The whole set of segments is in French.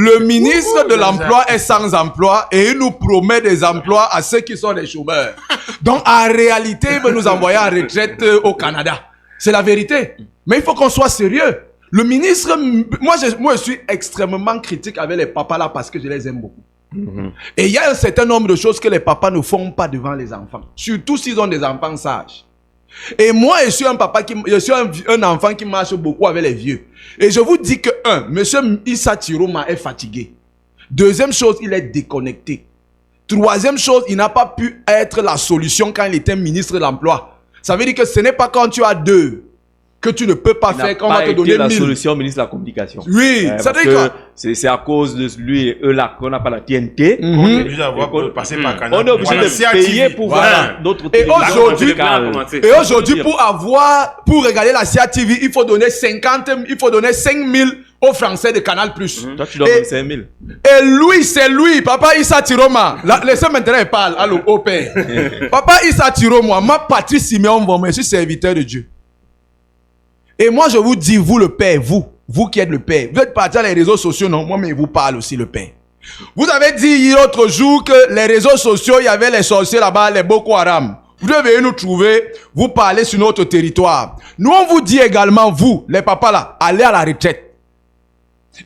Le ministre de l'Emploi est sans emploi et il nous promet des emplois à ceux qui sont des chômeurs. Donc, en réalité, il veut nous envoyer en retraite au Canada. C'est la vérité. Mais il faut qu'on soit sérieux. Le ministre, moi je suis extrêmement critique avec les papas là parce que je les aime beaucoup. Et il y a un certain nombre de choses que les papas ne font pas devant les enfants. Surtout s'ils ont des enfants sages. Et moi, je suis un enfant qui marche beaucoup avec les vieux. Et je vous dis que, monsieur Issa Tiroma est fatigué. Deuxième chose, il est déconnecté. Troisième chose, il n'a pas pu être la solution quand il était ministre de l'Emploi. Ça veut dire que ce n'est pas quand tu as deux que tu ne peux pas faire, qu'on va te donner 1000. La solution ministre de la communication. Oui, ça veut dire que c'est à cause de lui et eux là qu'on n'a pas la TNT. On est obligé d'avoir passé par Canal. On est obligé de payer pour voir d'autres Et aujourd'hui, pour regarder la CIA TV, il faut donner 5 000 aux Français de Canal+. Toi, tu donnes 5 000. Et lui, c'est lui, Papa Issa Tiroma. Laissez maintenant, il parle. Allô, au père. Papa Issa Tiroma, ma Patrice Siméon, je suis serviteur de Dieu. Et moi, je vous dis, vous le père, vous qui êtes le père, vous êtes parti sur les réseaux sociaux, non? Moi, mais vous parle aussi le père. Vous avez dit l'autre jour que les réseaux sociaux, il y avait les sorciers là-bas, les Boko Haram. Vous devez nous trouver, vous parlez sur notre territoire. Nous, on vous dit également, vous, les papas là, allez à la retraite.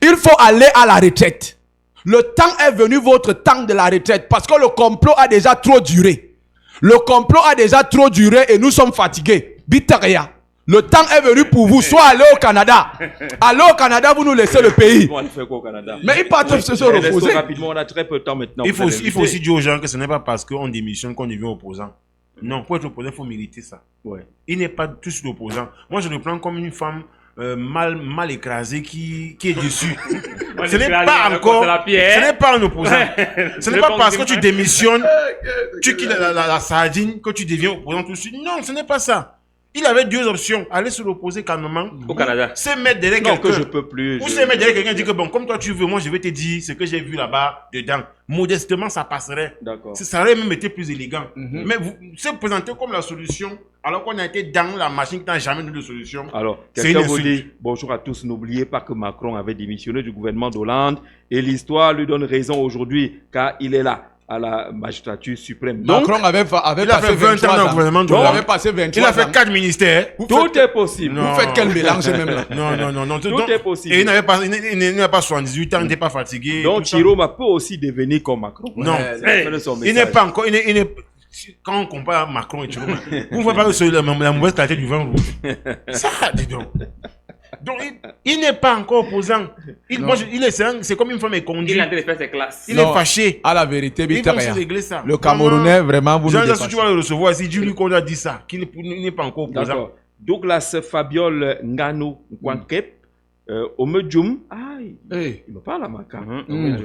Il faut aller à la retraite. Le temps est venu, votre temps de la retraite, parce que le complot a déjà trop duré. Le complot a déjà trop duré et nous sommes fatigués. Bitaria. Le temps est venu pour vous, soit aller au Canada. Allez au Canada, vous nous laissez le pays. Mais ils partent se reposer. Rapidement, on a très peu de temps maintenant. Il faut aussi dire aux gens que ce n'est pas parce qu'on démissionne qu'on devient opposant. Non, pour être opposant, il faut mériter ça. Ouais. Il n'est pas tous opposant. Moi, je le prends comme une femme mal écrasée qui est dessus. Ce n'est pas encore. Ce n'est pas un opposant. Ce n'est pas parce que tu démissionnes, tu quittes la sardine, que tu deviens opposant tout de suite. Non, ce n'est pas ça. Il avait deux options. Aller se l'opposer calmement. Au Canada. Se mettre derrière quelqu'un. que je peux plus. Ou se mettre derrière quelqu'un et dire que bon, comme toi tu veux, moi je vais te dire ce que j'ai vu là-bas dedans. Modestement, ça passerait. D'accord. Ça aurait même été plus élégant. Mais vous se présenter comme la solution, alors qu'on a été dans la machine qui n'a jamais donné de solution. Alors, quelqu'un vous dit bonjour à tous. N'oubliez pas que Macron avait démissionné du gouvernement d'Hollande et l'histoire lui donne raison aujourd'hui car il est là. À la magistrature suprême. Donc, Macron avait passé 20 ans dans le gouvernement de l'Hollande. Il avait passé 23 ans. Il a fait 4 ministères. Tout est possible. Vous faites quel mélange même là? Non. Tout est possible. Et il n'avait pas 78 ans, il n'était pas fatigué. Donc Chiroma peut aussi devenir comme Macron. Non. Il n'est pas encore... Quand on compare Macron et Chiroma, vous ne voyez pas la mauvaise qualité du vin rouge. Ça, dis donc. Donc, il n'est pas encore opposant. C'est comme une femme écondue. Il a fait ses classes. Il est fâché. À la vérité, il faut se régler ça. Le Camerounais, vraiment, vous nous dépassez. Si tu vas le recevoir, si dis-lui qu'on a dit ça, qu'il n'est pas encore opposant. Douglas Fabiol Ngano Kwankep, Omedjoum. Il me parle à Maka.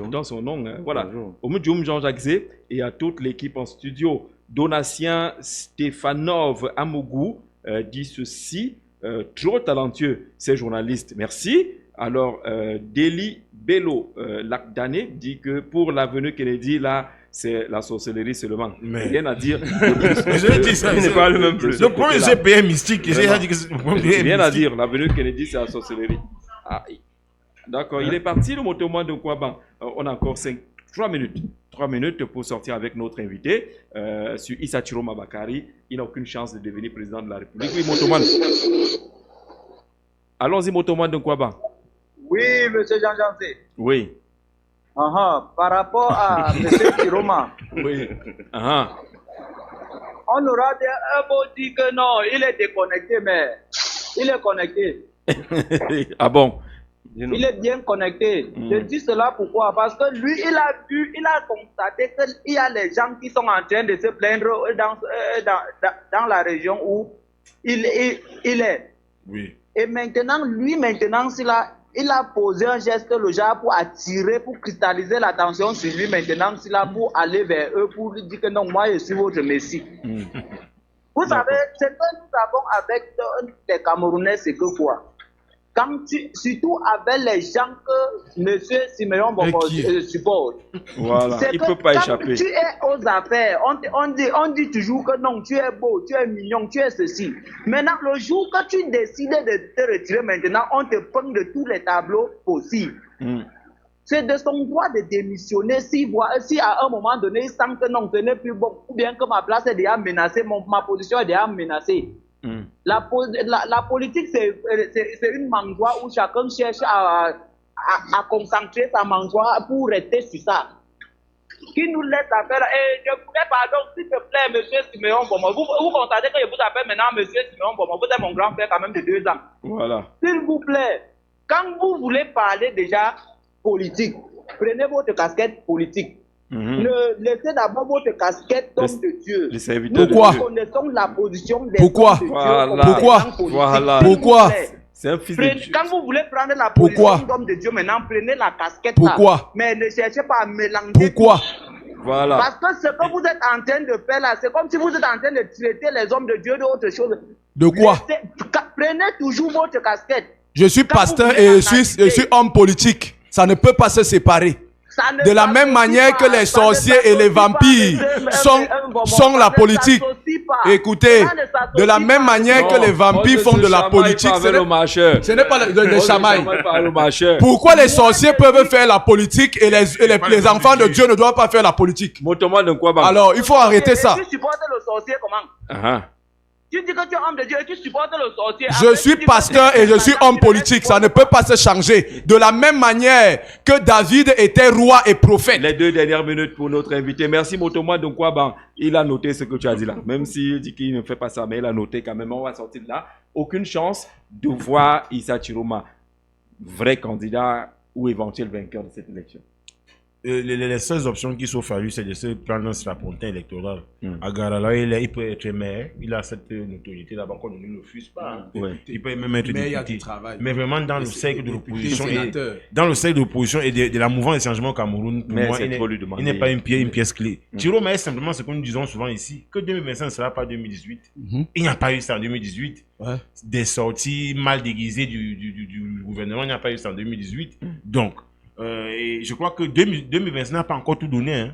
Dans son nom, voilà. Omedjoum Jean-Jacques Zé et à toute l'équipe en studio. Donatien Stefanov Amougou dit ceci. Trop talentueux, ces journalistes. Merci. Alors, Deli Bello Lacdané dit que pour l'avenue Kennedy, là, c'est la sorcellerie seulement. Mais rien à dire. Je dis ça. Ce n'est pas le même plus. Le point GPM mystique. Rien à dire. L'avenue Kennedy, c'est la sorcellerie. D'accord. Il est parti, le motoman de Kouaban. On a encore 3 minutes. 3 minutes pour sortir avec notre invité sur Issa Tiroma Bakari. Il n'a aucune chance de devenir président de la République. Oui, Motoman. Allons-y, Motoman de Kouaban. Oui, monsieur Jean-Jean. Oui. Par rapport à monsieur Tiroma. Oui. On aura un mot dit que non, il est déconnecté, mais il est connecté. Ah bon? Il est bien connecté. Je dis cela pourquoi? Parce que lui, il a constaté qu'il y a les gens qui sont en train de se plaindre dans la région où il est. Oui. Et maintenant, il a posé un geste, le genre, pour attirer, pour cristalliser l'attention sur lui maintenant, pour aller vers eux, pour lui dire que non, moi, je suis votre messie. Vous savez, ce que nous avons avec les Camerounais, c'est que quoi? Surtout avec les gens que M. Siméon supporte. Voilà, il ne peut pas échapper. Tu es aux affaires, on dit toujours que non, tu es beau, tu es mignon, tu es ceci. Maintenant, le jour que tu décides de te retirer maintenant, on te prend de tous les tableaux possibles. c'est de son droit de démissionner si à un moment donné, il sent que non, ce n'est plus bon, ou bien que ma place est déjà menacée, ma position est déjà menacée. La politique, c'est une mangeoire où chacun cherche à concentrer sa mangeoire pour rester sur ça. Qui nous laisse à faire. Et je voudrais, pardon, s'il te plaît, monsieur Siméon Bomo. Vous constatez que je vous appelle maintenant monsieur Siméon Bomo. Vous êtes mon grand frère quand même de 2 ans. Voilà. S'il vous plaît, quand vous voulez parler déjà politique, prenez votre casquette politique. Laissez d'abord votre casquette d'homme de Dieu. Pourquoi? Nous connaissons la position des Pourquoi? hommes de Dieu. Pourquoi? Pourquoi? C'est un fils de Dieu. Quand vous voulez prendre la position d'homme de Dieu, maintenant prenez la casquette là. Mais ne cherchez pas à mélanger. Pourquoi? Voilà. Parce que ce que vous êtes en train de faire là, c'est comme si vous êtes en train de traiter les hommes de Dieu d'autre chose. De quoi? Prenez toujours votre casquette. Je suis pasteur et je suis homme politique. Ça ne peut pas se séparer. De la même manière que les sorciers et les vampires sont la politique. Écoutez, de la même manière que les vampires font de la politique, ce n'est pas le chamaille. Pourquoi les sorciers peuvent faire la politique et les enfants de Dieu ne doivent pas faire la politique? Alors, il faut arrêter ça. Tu supportes le sorcier comment? Tu dis que tu es homme de Dieu et tu supportes le sorcier. Je suis pasteur et je suis homme politique. Ça ne peut pas se changer. De la même manière que David était roi et prophète. Les 2 dernières minutes pour notre invité. Merci Motoma Donkwaban. Il a noté ce que tu as dit là. Même s'il dit qu'il ne fait pas ça, mais il a noté quand même. On va sortir de là. Aucune chance de voir Issa Chiroma, vrai candidat ou éventuel vainqueur de cette élection. Les seules options qui s'offrent à lui, c'est de se prendre un strapontin électoral. À Garala, il peut être maire, il a cette notoriété là-bas qu'on ne refuse pas. Il peut même être député. Mais vraiment dans le cercle de l'opposition et de la mouvance des changements au Cameroun, pour moi, il n'est pas une pièce clé. Chiroma est simplement ce que nous disons souvent ici, que 2025 ne sera pas 2018. Il n'y a pas eu ça en 2018. Des sorties mal déguisées du gouvernement, il n'y a pas eu ça en 2018. Donc, et je crois que 2020 n'a pas encore tout donné.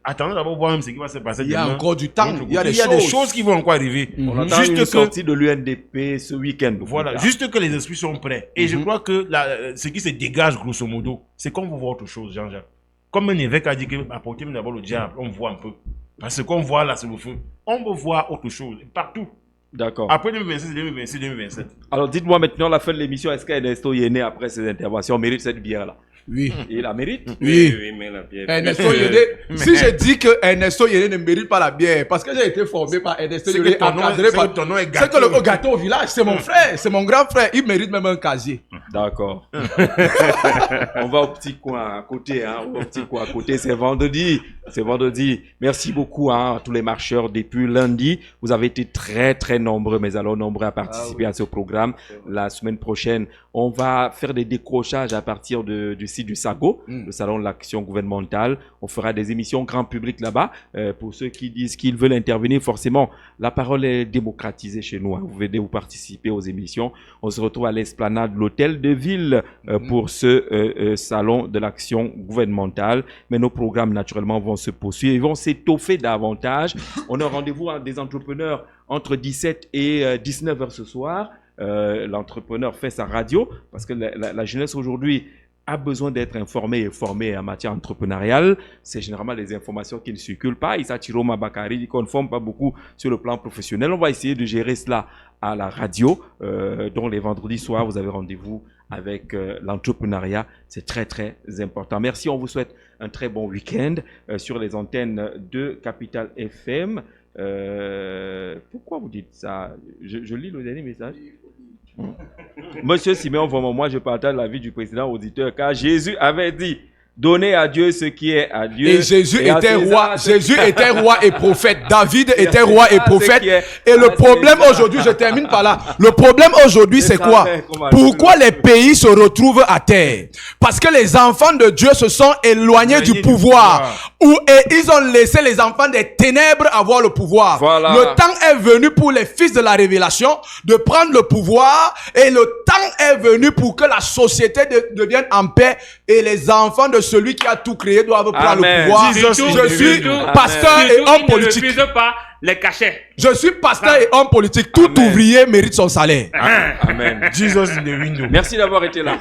Attendons d'abord voir même ce qui va se passer. Il y a encore du temps. Il y a des choses qui vont encore arriver. On attend une sortie de l'UNDP ce week-end. Voilà, juste que les esprits sont prêts. Et je crois que ce qui se dégage grosso modo, c'est qu'on veut voir autre chose, Jean-Jacques. Comme un évêque a dit que apportez d'abord le diable, on voit un peu. Parce qu'on voit là, c'est le feu. On veut voir autre chose, partout. D'accord. Après 2026, 2026, 2027. Alors dites-moi maintenant, la fin de l'émission, est-ce qu'Ernesto Yéné, après ses interventions, mérite cette bière-là? Oui. Il la mérite? Oui. Mais la bière. Ernesto Yéné, si je dis que Ernesto Yéné ne mérite pas la bière, parce que j'ai été formé par Ernesto Yéné, encadré par... C'est que le gâteau au village, c'est mon frère, c'est mon grand frère. Il mérite même un casier. D'accord. On va au petit coin à côté, hein. Au petit coin à côté, c'est vendredi. C'est vendredi. Merci beaucoup à tous les marcheurs depuis lundi. Vous avez été très, très nombreux, mais alors nombreux à participer à ce programme. La semaine prochaine, on va faire des décrochages à partir du site du SAGO, le Salon de l'Action Gouvernementale. On fera des émissions grand public là-bas. Pour ceux qui disent qu'ils veulent intervenir, forcément, la parole est démocratisée chez nous. Vous venez vous participer aux émissions. On se retrouve à l'esplanade de l'Hôtel de Ville pour ce Salon de l'Action Gouvernementale. Mais nos programmes, naturellement, vont se poursuivre. Ils vont s'étoffer davantage. On a rendez-vous avec des entrepreneurs entre 17 et 19 heures ce soir. L'entrepreneur fait sa radio parce que la jeunesse aujourd'hui a besoin d'être informée et formée en matière entrepreneuriale. C'est généralement les informations qui ne circulent pas. Issa Chiroma Bakari ne conforme pas beaucoup sur le plan professionnel. On va essayer de gérer cela à la radio. Donc les vendredis soirs, vous avez rendez-vous avec l'entrepreneuriat. C'est très, très important. Merci, on vous souhaite un très bon week-end sur les antennes de Capital FM. Pourquoi vous dites ça? Je lis le dernier message. Monsieur Siméon, vraiment, moi je partage l'avis du président auditeur car Jésus avait dit donnez à Dieu ce qui est à Dieu. Et Jésus était roi. Jésus était roi et prophète. David était roi et prophète. Et le problème aujourd'hui, je termine par là. Le problème aujourd'hui, c'est quoi? Pourquoi les pays se retrouvent à terre? Parce que les enfants de Dieu se sont éloignés du pouvoir. Et ils ont laissé les enfants des ténèbres avoir le pouvoir. Voilà. Le temps est venu pour les fils de la révélation de prendre le pouvoir. Et le temps est venu pour que la société devienne en paix. Et les enfants de celui qui a tout créé doivent prendre le pouvoir. Je suis pasteur et homme politique. Ne refuse pas les cachets. Je suis pasteur et homme politique. Tout ouvrier mérite son salaire. Amen. Jesus in the window. Merci d'avoir été là.